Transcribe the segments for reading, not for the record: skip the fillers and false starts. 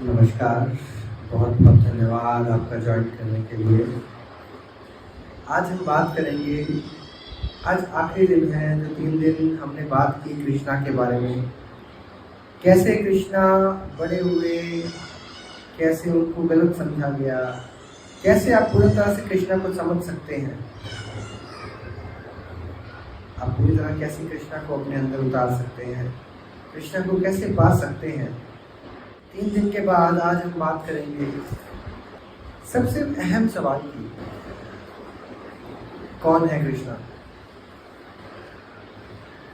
नमस्कार। बहुत बहुत धन्यवाद आपका ज्वाइन करने के लिए। आज हम बात करेंगे, आज आखिरी दिन है जो 3 दिन हमने बात की कृष्णा के बारे में। कैसे कृष्णा बड़े हुए, कैसे उनको गलत समझा गया, कैसे आप पूरी तरह से कृष्णा को समझ सकते हैं, आप पूरी तरह कैसे कृष्णा को अपने अंदर उतार सकते हैं, कृष्णा को कैसे पा सकते हैं। 3 दिन के बाद आज हम बात करेंगे सबसे अहम सवाल की, कौन है कृष्णा?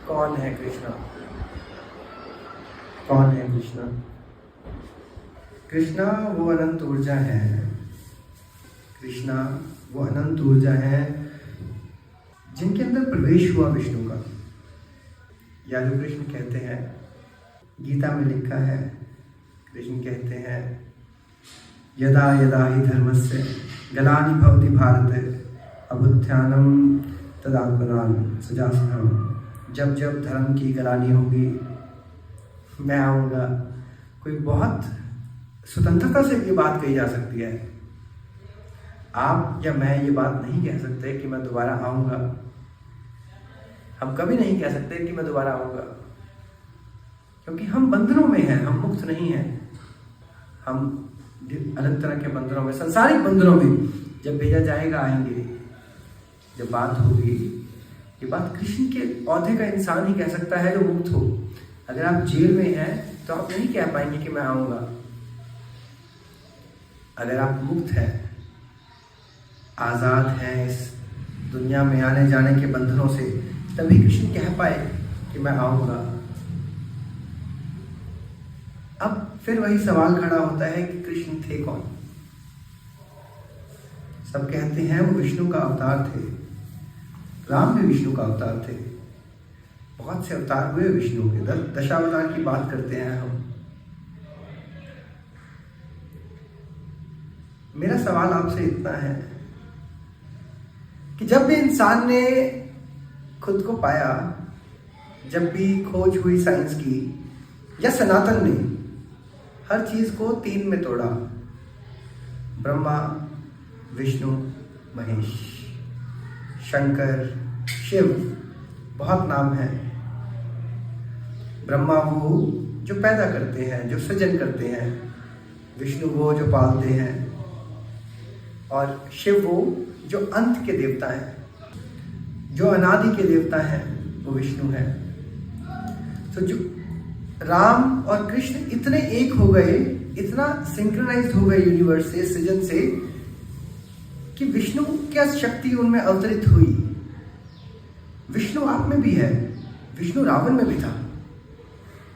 कौन है कृष्णा? कौन है कृष्णा? कृष्णा वो अनंत ऊर्जा है। कृष्णा वो अनंत ऊर्जा है जिनके अंदर प्रवेश हुआ विष्णु का। या जो कृष्ण कहते हैं, गीता में लिखा है, कृष्ण कहते हैं, यदा यदा ही धर्मस्य ग्लानि भवति भारत अभ्युत्थानं तदात्मनां सृजाम्यहम्। जब जब धर्म की ग्लानि होगी मैं आऊँगा। कोई बहुत स्वतंत्रता से ये बात कही जा सकती है। आप या मैं ये बात नहीं कह सकते कि मैं दोबारा आऊँगा। हम कभी नहीं कह सकते कि मैं दोबारा आऊँगा, क्योंकि हम बंधनों में हैं, हम मुक्त नहीं हैं। हम अलग तरह के बंधनों में, संसारिक बंधनों में, जब भेजा जाएगा आएंगे। जब बात होगी, ये बात कृष्ण के औहदे का इंसान ही कह सकता है जो मुक्त हो। अगर आप जेल में हैं तो आप नहीं कह पाएंगे कि मैं आऊँगा। अगर आप मुक्त हैं, आज़ाद हैं इस दुनिया में आने जाने के बंधनों से, तभी कृष्ण कह पाए कि मैं आऊँगा। अब फिर वही सवाल खड़ा होता है कि कृष्ण थे कौन? सब कहते हैं वो विष्णु का अवतार थे। राम भी विष्णु का अवतार थे। बहुत से अवतार हुए विष्णु के, दशावतार की बात करते हैं हम। मेरा सवाल आपसे इतना है कि जब भी इंसान ने खुद को पाया, जब भी खोज हुई साइंस की या सनातन ने हर चीज को 3 में तोड़ा, ब्रह्मा, विष्णु, महेश, शंकर, शिव, बहुत नाम है। ब्रह्मा वो जो पैदा करते हैं, जो सृजन करते हैं। विष्णु वो जो पालते हैं। और शिव वो जो अंत के देवता हैं, जो अनादि के देवता हैं, वो विष्णु है। तो जो राम और कृष्ण इतने एक हो गए, इतना सिंक्रोनाइज्ड हो गए यूनिवर्स से, सृजन से, कि विष्णु क्या शक्ति उनमें अवतरित हुई। विष्णु आप में भी है, विष्णु रावण में भी था।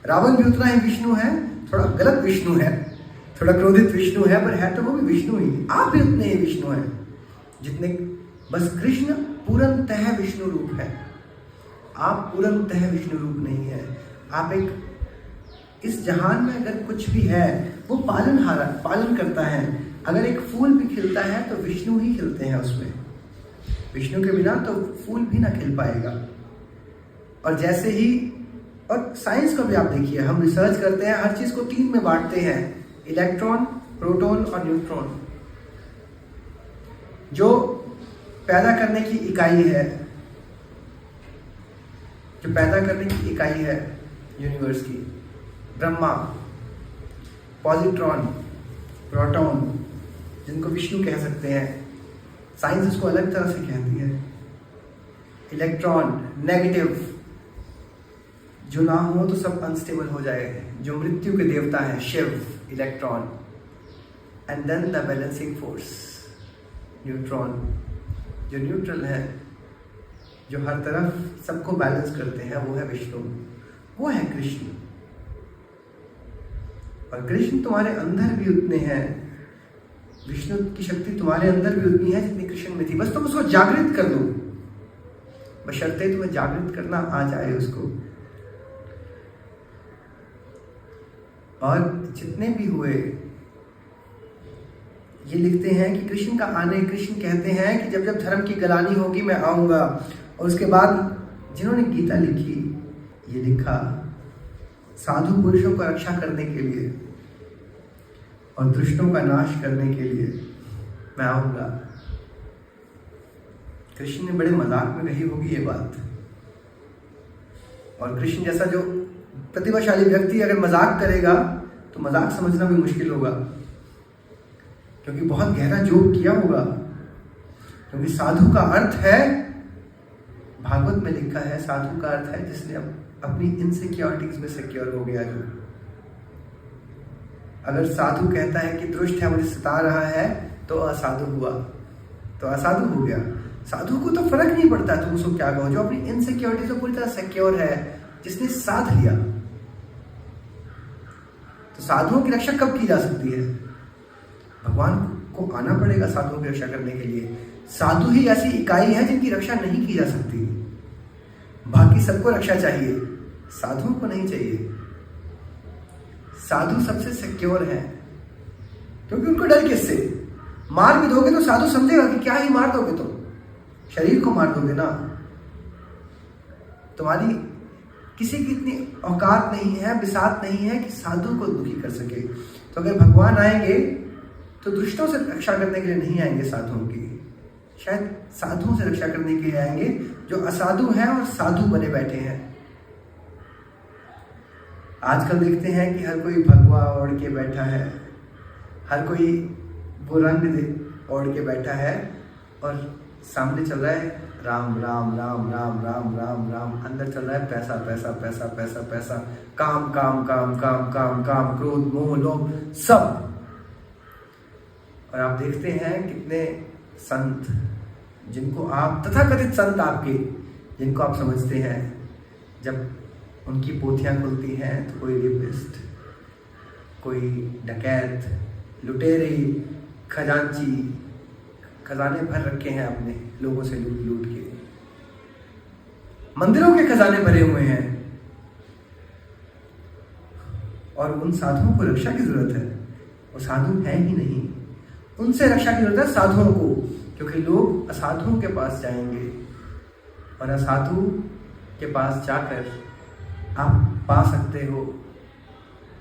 रावण भी उतना ही विष्णु है, थोड़ा गलत विष्णु है, थोड़ा क्रोधित विष्णु है, पर है तो वो भी विष्णु ही। आप भी उतने ही विष्णु हैं जितने, बस कृष्ण पूर्णतः विष्णु रूप है। आप पूर्णतः विष्णु रूप नहीं है। आप एक, इस जहान में अगर कुछ भी है वो पालन करता है। अगर एक फूल भी खिलता है तो विष्णु ही खिलते हैं उसमें। विष्णु के बिना तो फूल भी ना खिल पाएगा। और जैसे ही, और साइंस को भी आप देखिए, हम रिसर्च करते हैं, हर चीज को 3 में बांटते हैं, इलेक्ट्रॉन, प्रोटॉन और न्यूट्रॉन। जो पैदा करने की इकाई है, जो पैदा करने की इकाई है यूनिवर्स की, ब्रह्मा, पॉजिट्रॉन, प्रोटॉन, जिनको विष्णु कह सकते हैं, साइंस उसको अलग तरह से कहती है। इलेक्ट्रॉन, नेगेटिव, जो ना हो तो सब अनस्टेबल हो जाएगा, जो मृत्यु के देवता है, Shiva, electron. And then the balancing force, neutron, जो न्यूट्रल है, जो हर तरफ सबको बैलेंस करते हैं, वो है विष्णु, वो है कृष्ण। और कृष्ण तुम्हारे अंदर भी उतने हैं, विष्णु की शक्ति तुम्हारे अंदर भी उतनी है जितनी कृष्ण में थी। बस तुम उसको जागृत कर दो, बशर्ते तुम्हें जागृत करना आ जाए उसको। और जितने भी हुए, ये लिखते हैं कि कृष्ण का आने, कृष्ण कहते हैं कि जब जब धर्म की गलानी होगी मैं आऊंगा। और उसके बाद जिन्होंने गीता लिखी, ये लिखा साधु पुरुषों को रक्षा करने के लिए, और दुष्टों का नाश करने के लिए मैं आऊंगा। कृष्ण ने बड़े मजाक में कही होगी ये बात, और कृष्ण जैसा जो प्रतिभाशाली व्यक्ति अगर मजाक करेगा तो मजाक समझना भी मुश्किल होगा, क्योंकि बहुत गहरा जोक किया होगा। क्योंकि साधु का अर्थ है, भागवत में लिखा है, साधु का अर्थ है जिसने अपनी इनसिक्योरिटीज में सिक्योर हो गया। जो अगर साधु कहता है कि दुष्ट है मुझे सता रहा है, तो असाधु हुआ, तो असाधु हो गया। साधु को तो फर्क नहीं पड़ता तुम उसको क्या कहो, जो अपनी इनसिक्योरिटी से पूरी तरह सिक्योर है, जिसने साथ लिया। तो साधुओं की रक्षा कब की जा सकती है? भगवान को आना पड़ेगा साधुओं की रक्षा करने के लिए। साधु ही ऐसी इकाई है जिनकी रक्षा नहीं की जा सकती। बाकी सबको रक्षा चाहिए, साधुओं को नहीं चाहिए। साधु सबसे सिक्योर है, क्योंकि उनको डर किससे? मार भी दोगे तो साधु समझेगा कि क्या ही मार दोगे, तुम शरीर को मार दोगे ना। तुम्हारी किसी की इतनी औकात नहीं है, बिसात नहीं है कि साधु को दुखी कर सके। तो अगर भगवान आएंगे तो दुष्टों से रक्षा करने के लिए नहीं आएंगे साधुओं की, शायद साधुओं से रक्षा करने के लिए आएंगे जो असाधु हैं और साधु बने बैठे हैं। आजकल देखते हैं कि हर कोई भगवा ओढ़ के बैठा है, हर कोई वो रंग ओढ़ के बैठा है, और सामने चल रहा है राम राम राम राम राम राम राम, अंदर चल रहा है पैसा पैसा पैसा पैसा पैसा, काम काम काम काम काम काम, क्रोध मोह लोभ सब। और आप देखते हैं कितने संत, जिनको आप तथाकथित संत आपके, जिनको आप समझते हैं, जब उनकी पोथियां खुलती हैं तो कोई रेपिस्ट, कोई डकैत, लुटेरे, खजांची, खजाने भर रखे हैं अपने लोगों से लूट लूट के। मंदिरों के खजाने भरे हुए हैं, और उन साधुओं को रक्षा की जरूरत है। वो साधु हैं ही नहीं, उनसे रक्षा की जरूरत है साधुओं को, क्योंकि लोग असाधुओं के पास जाएंगे, और असाधु के पास जाकर आप पा सकते हो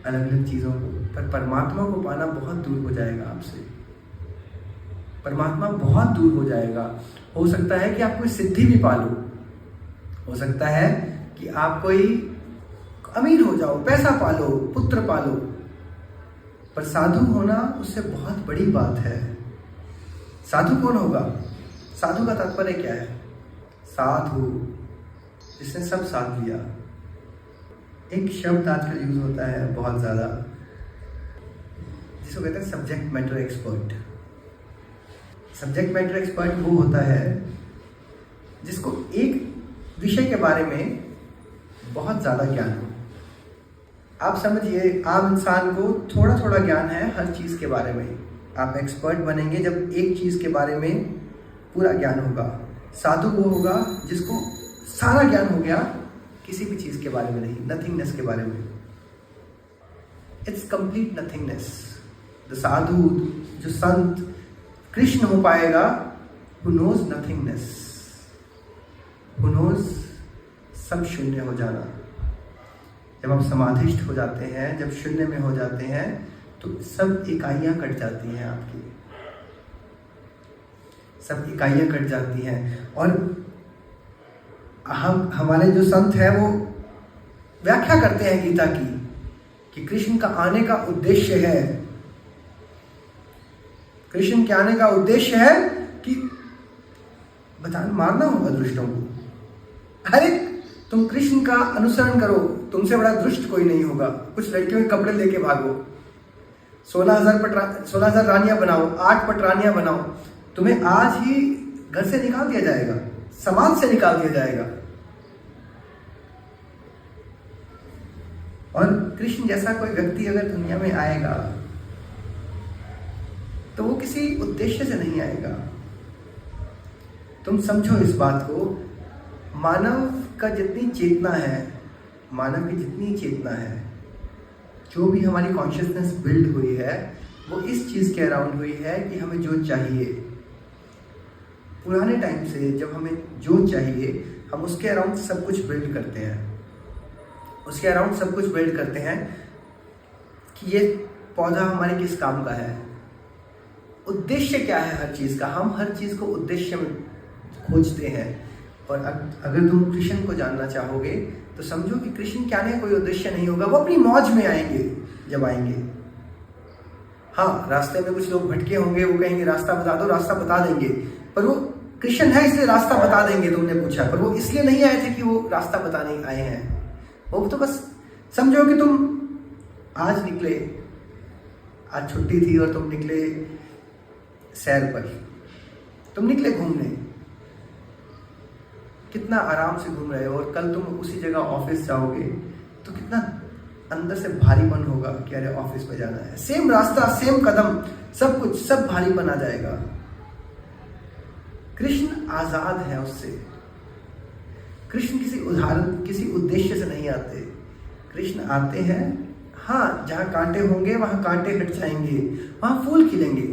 अलग अलग चीज़ों को, पर परमात्मा को पाना बहुत दूर हो जाएगा आपसे। परमात्मा बहुत दूर हो जाएगा। हो सकता है कि आप कोई सिद्धि भी पालो, हो सकता है कि आप कोई अमीर हो जाओ, पैसा पालो, पुत्र पालो, पर साधु होना उससे बहुत बड़ी बात है। साधु कौन होगा? साधु का तात्पर्य क्या है? साधु जिसने सब साथ लिया। एक शब्द आजकल यूज होता है बहुत ज्यादा, जिसको कहते हैं subject matter expert. Subject matter expert वो होता है जिसको एक विषय के बारे में बहुत ज़्यादा ज्ञान हो। आप समझिए, आम इंसान को थोड़ा थोड़ा ज्ञान है हर चीज़ के बारे में। आप एक्सपर्ट बनेंगे जब एक चीज़ के बारे में पूरा ज्ञान होगा। साधु वो होगा जिसको सारा ज्ञान हो गया, किसी भी चीज़ के बारे में नहीं, नथिंगनेस के बारे में। It's complete nothingness. द साधु, जो संत, कृष्ण हो पाएगा who knows nothingness, who knows सब शून्य हो जाना। जब आप समाधिष्ठ हो जाते हैं, जब शून्य में हो जाते हैं, तो सब इकाइयां कट जाती हैं आपकी, सब इकाइयां कट जाती हैं। और हमारे जो संत हैं वो व्याख्या करते हैं गीता की कि कृष्ण का आने का उद्देश्य है, कृष्ण के आने का उद्देश्य है कि मारना होगा दुष्टों को। अरे तुम कृष्ण का अनुसरण करो, तुमसे बड़ा दुष्ट कोई नहीं होगा। कुछ लड़कियों के कपड़े लेके भागो, 16,000 रानियां बनाओ, 8 पटरानियां बनाओ, तुम्हें आज ही घर से निकाल दिया जाएगा, समाज से निकाल दिया जाएगा। और कृष्ण जैसा कोई व्यक्ति अगर दुनिया में आएगा तो वो किसी उद्देश्य से नहीं आएगा। तुम समझो इस बात को, मानव का जितनी चेतना है, मानव की जितनी चेतना है, जो भी हमारी कॉन्शियसनेस बिल्ड हुई है, वो इस चीज़ के अराउंड हुई है कि हमें जो चाहिए। पुराने टाइम से जब हमें जो चाहिए, हम उसके अराउंड सब कुछ बिल्ड करते हैं, उसके अराउंड सब कुछ बिल्ड करते हैं कि ये पौधा हमारे किस काम का है, उद्देश्य क्या है हर चीज का। हम हर चीज को उद्देश्य में खोजते हैं। और अगर तुम कृष्ण को जानना चाहोगे तो समझो कि कृष्ण क्या नहीं, कोई उद्देश्य नहीं होगा, वो अपनी मौज में आएंगे जब आएंगे। हाँ, रास्ते में कुछ लोग भटके होंगे, वो कहेंगे रास्ता बता दो, रास्ता बता देंगे, पर वो कृष्ण है इसलिए रास्ता बता देंगे। तुमने पूछा, पर वो इसलिए नहीं आए थे कि वो रास्ता बताने आए हैं। वो तो बस समझो कि तुम आज निकले, आज छुट्टी थी और तुम निकले सैर पर, तुम निकले घूमने, कितना आराम से घूम रहे हो, और कल तुम उसी जगह ऑफिस जाओगे तो कितना अंदर से भारीपन होगा कि अरे ऑफिस में जाना है। सेम रास्ता, सेम कदम, सब कुछ, सब भारीपन आ जाएगा। कृष्ण आजाद है उससे। कृष्ण किसी उद्देश्य से नहीं आते। कृष्ण आते हैं, हाँ, जहां कांटे होंगे वहां कांटे हट जाएंगे, वहां फूल खिलेंगे,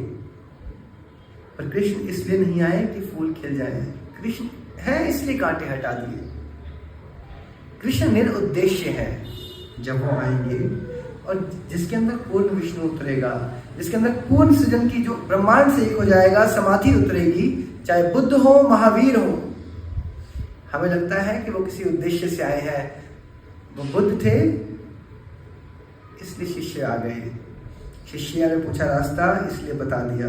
पर कृष्ण इसलिए नहीं आए कि फूल खिल जाए। कृष्ण है इसलिए कांटे हटा दिए। कृष्ण निरुद्देश्य है। जब वो आएंगे और जिसके अंदर पूर्ण विष्णु उतरेगा, जिसके अंदर पूर्ण सृजन की, जो ब्रह्मांड से एक हो जाएगा, समाधि उतरेगी, चाहे बुद्ध हो, महावीर हो। हमें लगता है कि वो किसी उद्देश्य से आए हैं। वो बुद्ध थे इसलिए शिष्य आ गए, शिष्य ने पूछा रास्ता इसलिए बता दिया।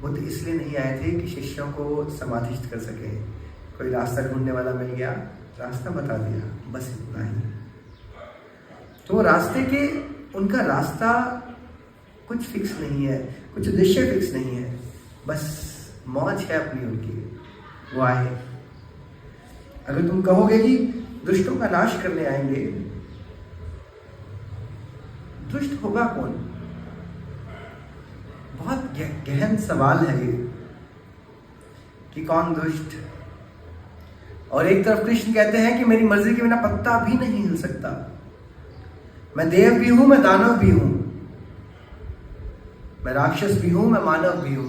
बुद्ध इसलिए नहीं आए थे कि शिष्यों को समाधिस्थ कर सके। कोई रास्ता ढूंढने वाला मिल गया, रास्ता बता दिया, बस इतना ही। तो रास्ते के, उनका रास्ता कुछ फिक्स नहीं है, कुछ उद्देश्य फिक्स नहीं है, बस मौज है अपनी उनकी, वो आए। अगर तुम कहोगे कि दुष्टों का नाश करने आएंगे, दुष्ट होगा कौन? बहुत गहन सवाल है ये कि कौन दुष्ट। और एक तरफ कृष्ण कहते हैं कि मेरी मर्जी के बिना पत्ता भी नहीं हिल सकता, मैं देव भी हूं, मैं दानव भी हूं, मैं राक्षस भी हूं, मैं मानव भी हूं,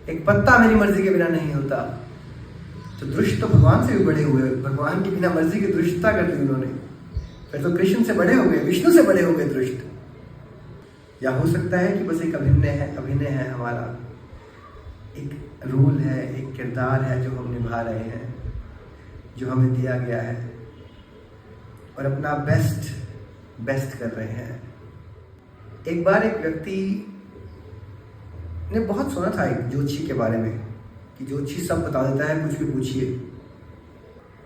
एक पत्ता मेरी मर्जी के बिना नहीं होता। तो दुष्ट तो भगवान से भी बड़े हुए, भगवान की बिना मर्जी की दुष्टता कर दी उन्होंने, फिर तो कृष्ण से बड़े हो गए, विष्णु से बड़े हो गए दुष्ट। या हो सकता है कि बस एक अभिनय है हमारा, एक रोल है, एक किरदार है जो हम निभा रहे हैं, जो हमें दिया गया है, और अपना बेस्ट कर रहे हैं। एक बार एक व्यक्ति ने बहुत सुना था एक ज्योतिषी के बारे में कि ज्योतिषी सब बता देता है, कुछ भी पूछिए।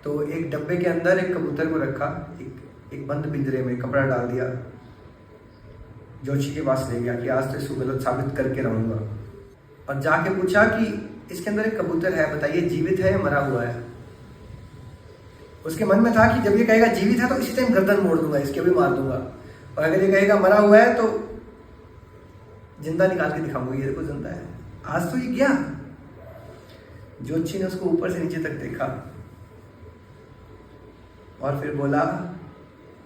तो एक डब्बे के अंदर एक कबूतर को रखा, एक बंद पिंजरे में कपड़ा डाल दिया, ज्योतिषी के पास ले गया कि आज तो इसको गलत साबित करके रहूंगा, और जाके पूछा कि इसके अंदर एक कबूतर है, बताइए जीवित है या मरा हुआ है। उसके मन में था कि जब ये कहेगा जीवित है तो इसी टाइम गर्दन मोड़ दूंगा, इसके भी मार दूंगा, और अगर ये कहेगा मरा हुआ है तो जिंदा निकाल के दिखाऊंगा, ये देखो जिंदा है। आज तो ये गया। ज्योतिषी ने उसको ऊपर से नीचे तक देखा और फिर बोला,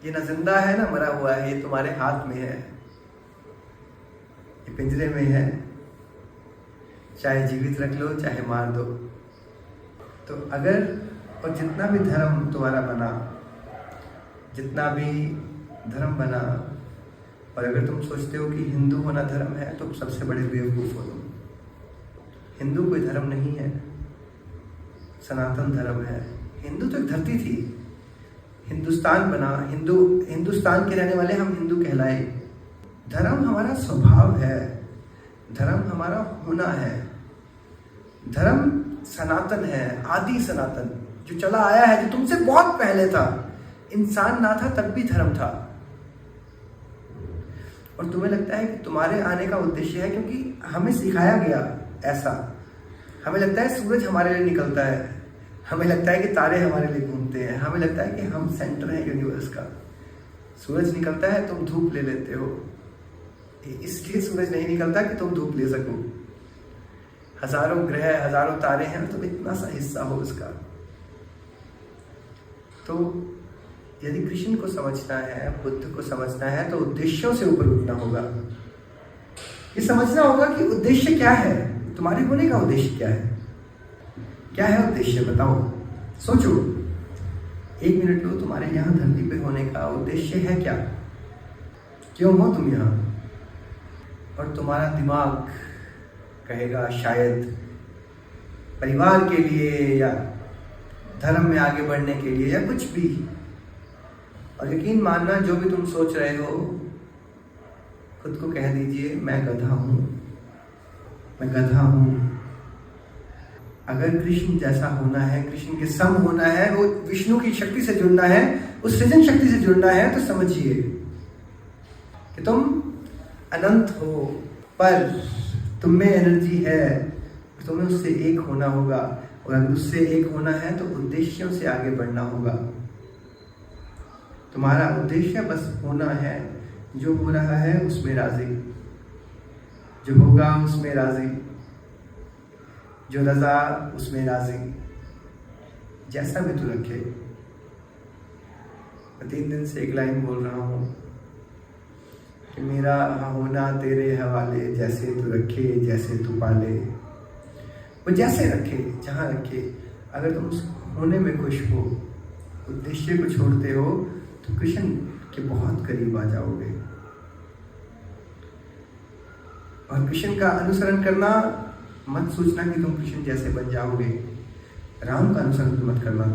ये ना जिंदा है ना मरा हुआ है, ये तुम्हारे हाथ में है, ये पिंजरे में है, चाहे जीवित रख लो चाहे मार दो। तो अगर, और जितना भी धर्म तुम्हारा बना, जितना भी धर्म बना, और अगर तुम सोचते हो कि हिंदू होना धर्म है तो सबसे बड़े बेवकूफ हो तुम। हिंदू कोई धर्म नहीं है, सनातन धर्म है। हिंदू तो एक धरती थी, हिंदुस्तान बना, हिंदुस्तान के रहने वाले हम हिंदू कहलाए। धर्म हमारा स्वभाव है, धर्म हमारा होना है। धर्म सनातन है, आदि सनातन, जो चला आया है, जो तुमसे बहुत पहले था। इंसान ना था तब भी धर्म था। और तुम्हें लगता है कि तुम्हारे आने का उद्देश्य है क्योंकि हमें सिखाया गया ऐसा। हमें लगता है सूरज हमारे लिए निकलता है, हमें लगता है कि तारे हमारे लिए घूमते हैं, हमें लगता है कि हम सेंटर हैं यूनिवर्स का। सूरज निकलता है, तुम धूप ले लेते हो, इसलिए सूरज नहीं निकलता कि तुम धूप ले सको। हजारों ग्रह, हजारों तारे हैं, तुम इतना सा हिस्सा हो उसका। तो यदि कृष्ण को समझना है, बुद्ध को समझना है, तो उद्देश्यों से ऊपर उठना होगा। ये समझना होगा कि उद्देश्य क्या है, तुम्हारे होने का उद्देश्य क्या है। क्या है उद्देश्य, बताओ, सोचो, 1 मिनट लो। तुम्हारे यहाँ धरती पे होने का उद्देश्य है क्या? क्यों हो तुम यहाँ? और तुम्हारा दिमाग कहेगा शायद परिवार के लिए या धर्म में आगे बढ़ने के लिए या कुछ भी। और यकीन मानना, जो भी तुम सोच रहे हो, खुद को कह दीजिए मैं गधा हूँ, मैं गधा हूँ। अगर कृष्ण जैसा होना है, कृष्ण के सम होना है, वो विष्णु की शक्ति से जुड़ना है, उस सृजन शक्ति से जुड़ना है, तो समझिए कि तुम अनंत हो, पर तुम में एनर्जी है, तुम्हें उससे एक होना होगा। और अगर उससे एक होना है तो उद्देश्यों से आगे बढ़ना होगा। तुम्हारा उद्देश्य बस होना है, जो हो रहा है उसमें राजी, जो होगा उसमें राजी, जो रजा उसमें राजी, जैसा भी तू रखे। मैं 3 दिन से एक लाइन बोल रहा हूँ कि मेरा होना तेरे हवाले, जैसे तू रखे जैसे तू पाले। वो जैसे रखे, जहाँ रखे, अगर तुम उस होने में खुश हो, उद्देश्य को छोड़ते हो, तो कृष्ण के बहुत करीब आ जाओगे। और कृष्ण का अनुसरण करना, मत सोचना कि तुम कृष्ण जैसे बन जाओगे। राम का अनुसरण मत करना,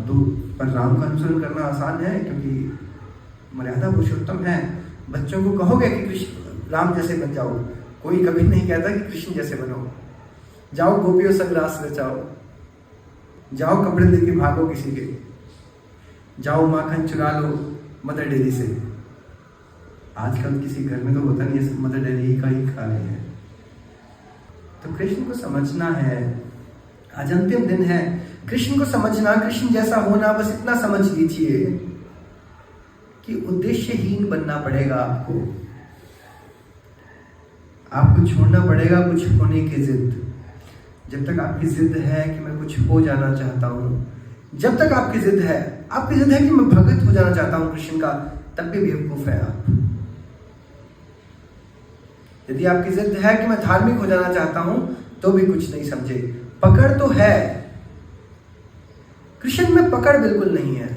पर राम का अनुसरण करना आसान है क्योंकि मर्यादा पुरुषोत्तम है। बच्चों को कहोगे कि कृष्ण राम जैसे बन जाओ, कोई कभी नहीं कहता कि कृष्ण जैसे बनो। जाओ गोपियों संग रास रचाओ, जाओ कपड़े लेके भागो किसी के, जाओ माखन चुरा लो मदर डेयरी से। आजकल किसी घर में तो होता नहीं है, मदर डेयरी का ही खा रहे हैं। तो कृष्ण को समझना है, आज अंतिम दिन है। कृष्ण को समझना, कृष्ण जैसा होना, बस इतना समझ लीजिए कि उद्देश्यहीन बनना पड़ेगा आपको। आपको छोड़ना पड़ेगा कुछ होने की जिद। जब तक आपकी जिद है कि मैं कुछ हो जाना चाहता हूँ, जब तक आपकी जिद है, आपकी जिद है कि मैं भगत हो जाना चाहता हूँ कृष्ण का, तब भी बेवकूफ है आप। यदि आपकी जिद है कि मैं धार्मिक हो जाना चाहता हूं, तो भी कुछ नहीं समझे। पकड़ तो है, कृष्ण में पकड़ बिल्कुल नहीं है।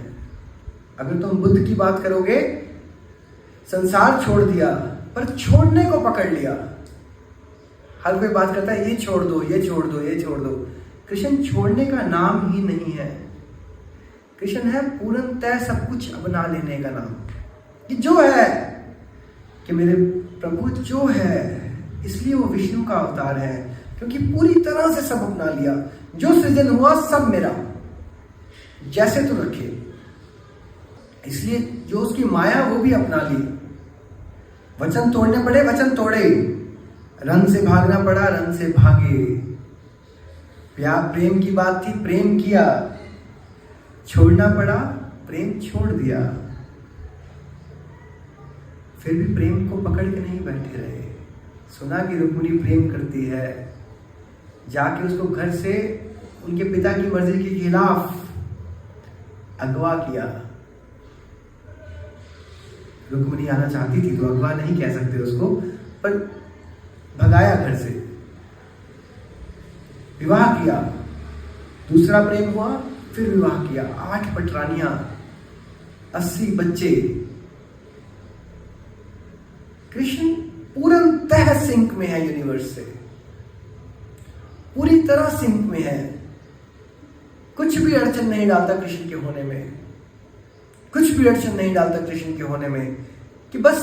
अगर तुम बुद्ध की बात करोगे, संसार छोड़ दिया पर छोड़ने को पकड़ लिया। हर कोई बात करता है ये छोड़ दो, ये छोड़ दो, ये छोड़ दो। कृष्ण छोड़ने का नाम ही नहीं है। कृष्ण है पूर्णतः सब कुछ अपना लेने का नाम। कि जो है कि मेरे प्रभु जो है, इसलिए वो विष्णु का अवतार है, क्योंकि पूरी तरह से सब अपना लिया। जो सृजन हुआ सब मेरा, जैसे तू रखे। इसलिए जो उसकी माया वो भी अपना ली। वचन तोड़ने पड़े, वचन तोड़े। रंग से भागना पड़ा, रंग से भागे। प्यार प्रेम की बात थी, प्रेम किया। छोड़ना पड़ा, प्रेम छोड़ दिया। फिर भी प्रेम को पकड़ के नहीं बैठे रहे। सुना कि रुक्मिणी प्रेम करती है, जाके उसको घर से उनके पिता की मर्जी के खिलाफ अगवा किया। रुक्मिणी आना चाहती थी तो अगवा नहीं कह सकते उसको, पर भगाया घर से, विवाह किया। दूसरा प्रेम हुआ, फिर विवाह किया। 8 पटरानियां, 80 बच्चे। कृष्ण पूर्णतः सिंक में है यूनिवर्स से, पूरी तरह सिंक में है। कुछ भी अड़चन नहीं डालता कृष्ण के होने में, कुछ भी अड़चन नहीं डालता कृष्ण के होने में, कि बस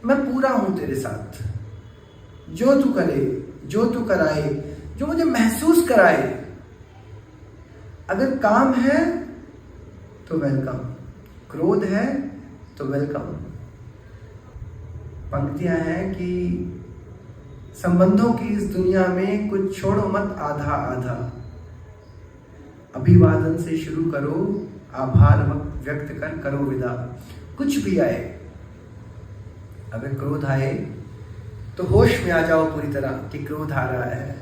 मैं पूरा हूं तेरे साथ। जो तू करे, जो तू कराए, जो मुझे महसूस कराए। अगर काम है तो वेलकम, क्रोध है तो वेलकम। पंक्तियां हैं कि संबंधों की इस दुनिया में कुछ छोड़ो मत आधा आधा। अभिवादन से शुरू करो, आभार व्यक्त कर करो विदा। कुछ भी आए, अगर क्रोध आए तो होश में आ जाओ पूरी तरह कि क्रोध आ रहा है।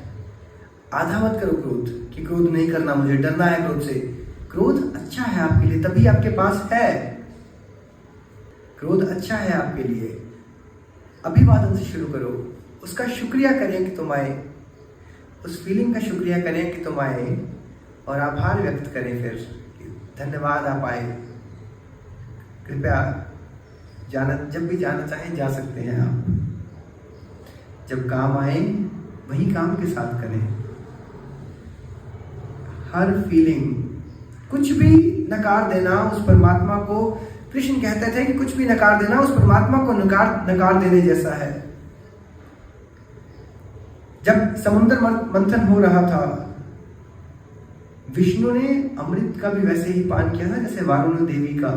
आधा मत करो क्रोध, कि क्रोध नहीं करना, मुझे डरना है क्रोध से। क्रोध अच्छा है आपके लिए, तभी आपके पास है। क्रोध अच्छा है आपके लिए। अभिवादन से शुरू करो, उसका शुक्रिया करें कि तुम आए, उस फीलिंग का शुक्रिया करें कि तुम आए, और आभार व्यक्त करें फिर, धन्यवाद आप आए। कृपया जब भी जाना चाहें जा सकते हैं आप। जब काम आए वही काम के साथ करें। हर फीलिंग, कुछ भी नकार देना उस परमात्मा को, कृष्ण कहते थे कि कुछ भी नकार देना उस परमात्मा को नकार देने जैसा है। जब समुद्र मंथन हो रहा था, विष्णु ने अमृत का भी वैसे ही पान किया था जैसे वारुणी देवी का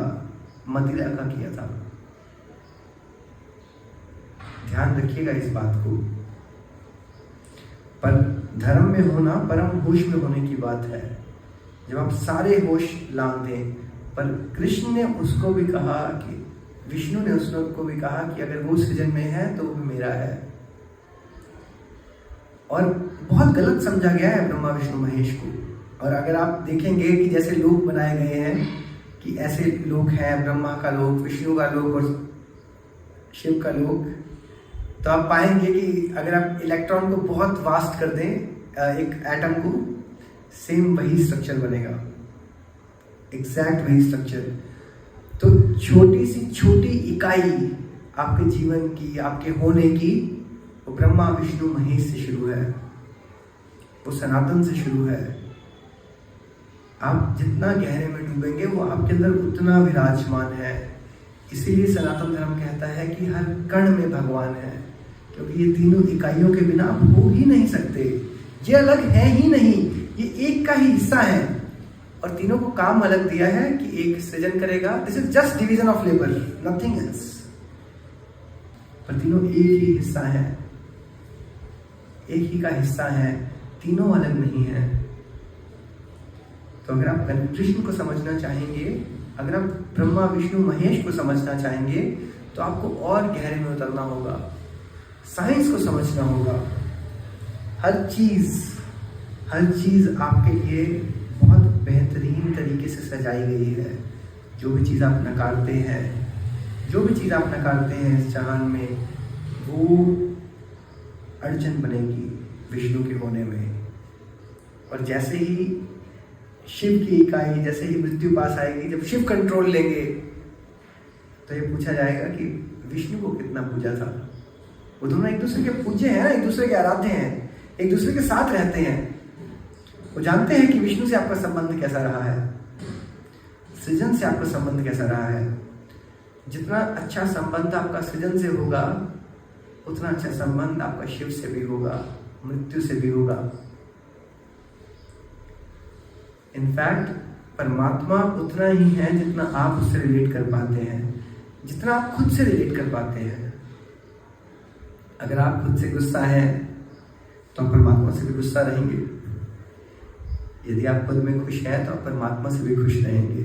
मदिरा का किया था। ध्यान रखिएगा इस बात को। पर धर्म में होना परम होश में होने की बात है, जब आप सारे होश लांग दें। पर कृष्ण ने उसको भी कहा कि, विष्णु ने उसको भी कहा कि अगर वो सृजन में है तो वो भी मेरा है। और बहुत गलत समझा गया है ब्रह्मा विष्णु महेश को। और अगर आप देखेंगे कि जैसे लोक बनाए गए हैं कि ऐसे लोक हैं, ब्रह्मा का लोक, विष्णु का लोक और शिव का लोक, तो आप पाएंगे कि अगर आप इलेक्ट्रॉन को बहुत वास्ट कर दें, एक एटम को, सेम वही स्ट्रक्चर बनेगा, एग्जैक्ट वही स्ट्रक्चर। तो छोटी सी छोटी इकाई आपके जीवन की, आपके होने की, वो ब्रह्मा विष्णु महेश से शुरू है, वो सनातन से शुरू है। आप जितना गहरे में डूबेंगे वो आपके अंदर उतना विराजमान है। इसीलिए सनातन धर्म कहता है कि हर कण में भगवान है, क्योंकि ये तीनों इकाइयों के बिना आप हो ही नहीं सकते। ये अलग है ही नहीं, ये एक का ही हिस्सा है। और तीनों को काम अलग दिया है कि एक सृजन करेगा, this is just division of labour, nothing else. पर तीनों एक ही हिस्सा है, एक ही का हिस्सा है, तीनों अलग नहीं है। तो अगर आप कृष्ण को समझना चाहेंगे, अगर आप ब्रह्मा विष्णु महेश को समझना चाहेंगे, तो आपको और गहरे में उतरना होगा, साइंस को समझना होगा। हर चीज आपके लिए बहुत बेहतरीन तरीके से सजाई गई है। जो भी चीज़ आप नकारते हैं इस जहान में, वो अड़चन बनेगी विष्णु के होने में। और जैसे ही शिव की इकाई, जैसे ही मृत्यु पास आएगी, जब शिव कंट्रोल लेंगे, तो ये पूछा जाएगा कि विष्णु को कितना पूजा था। वो दोनों एक दूसरे के पूज्य हैं, एक दूसरे के आराध्य हैं, एक दूसरे के साथ रहते हैं। वो जानते हैं कि विष्णु से आपका संबंध कैसा रहा है, सृजन से आपका संबंध कैसा रहा है। जितना अच्छा संबंध आपका सृजन से होगा, उतना अच्छा संबंध आपका शिव से भी होगा, मृत्यु से भी होगा। इनफैक्ट परमात्मा उतना ही है जितना आप उससे रिलेट कर पाते हैं, जितना आप खुद से रिलेट कर पाते हैं। अगर आप खुद से गुस्सा हैं तो आप परमात्मा से भी गुस्सा रहेंगे। यदि आप खुद में खुश हैं तो आप परमात्मा से भी खुश रहेंगे,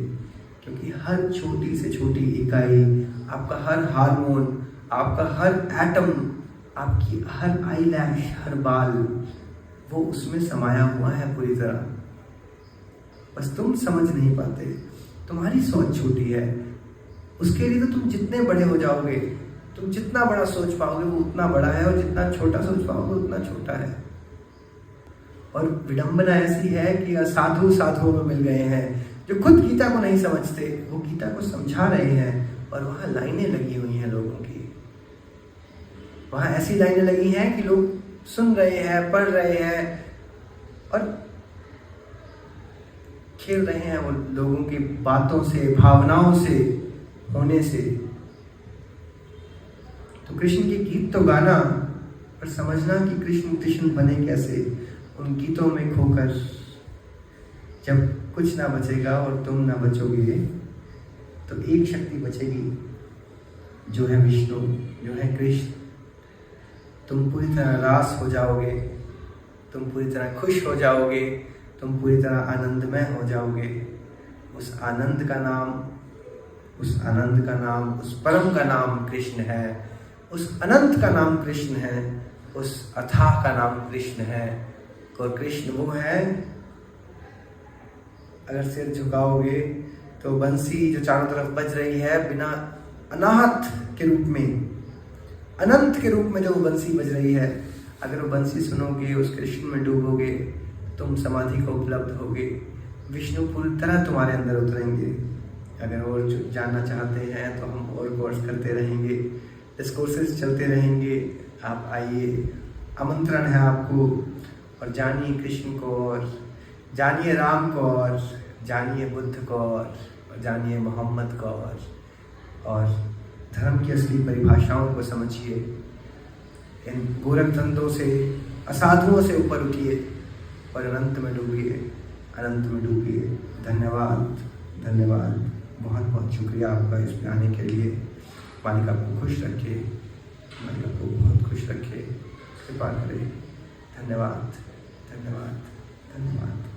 क्योंकि हर छोटी से छोटी इकाई, आपका हर हार्मोन, आपका हर एटम, आपकी हर आईलैश, हर बाल, वो उसमें समाया हुआ है पूरी तरह। बस तुम समझ नहीं पाते, तुम्हारी सोच छोटी है। उसके लिए तो तुम जितने बड़े हो जाओगे, तुम जितना बड़ा सोच पाओगे वो उतना बड़ा है, और जितना छोटा सोच पाओगे उतना छोटा है। और विडंबना ऐसी है कि साधु साधुओं में मिल गए हैं जो खुद गीता को नहीं समझते, वो गीता को समझा रहे हैं। और वहाँ लाइनें लगी हुई हैं लोगों की, वहाँ ऐसी लाइनें लगी हैं कि लोग सुन रहे हैं, पढ़ रहे हैं और खेल रहे हैं वो लोगों की बातों से, भावनाओं से, होने से। तो कृष्ण के गीत तो गाना, पर समझना कि कृष्ण बने कैसे, उन गीतों में खोकर। जब कुछ ना बचेगा और तुम ना बचोगे, तो एक शक्ति बचेगी, जो है विष्णु, जो है कृष्ण। तुम पूरी तरह रास हो जाओगे, तुम पूरी तरह खुश हो जाओगे, तुम पूरी तरह आनंदमय हो जाओगे। उस आनंद का नाम, उस परम का नाम कृष्ण है, उस अनंत का नाम कृष्ण है, उस अथाह का नाम कृष्ण है। और कृष्ण वो है, अगर सिर झुकाओगे तो बंसी जो चारों तरफ बज रही है, बिना अनाहत के रूप में, अनंत के रूप में जो बंसी बज रही है, अगर वो बंसी सुनोगे, उस कृष्ण में डूबोगे, तुम समाधि को उपलब्ध होगे। विष्णु पूरी तरह तुम्हारे अंदर उतरेंगे। अगर और जानना चाहते हैं तो हम और कोर्स करते रहेंगे, डिस्कोर्सेस चलते रहेंगे। आप आइए, आमंत्रण है आपको, और जानिए कृष्ण को, और जानिए राम को, और जानिए बुद्ध को, और जानिए मोहम्मद को, और धर्म की असली परिभाषाओं को समझिए। इन गोरख तंत्रों से, असाधुओं से ऊपर उठिए और अनंत में डूबिए, अनंत में डूबिए। धन्यवाद, धन्यवाद, बहुत बहुत शुक्रिया आपका इस पे आने के लिए। मालिक आपको खुश रखे, मालिक आपको बहुत खुश रखे, कृपा करे। धन्यवाद, धन्यवाद, धन्यवाद।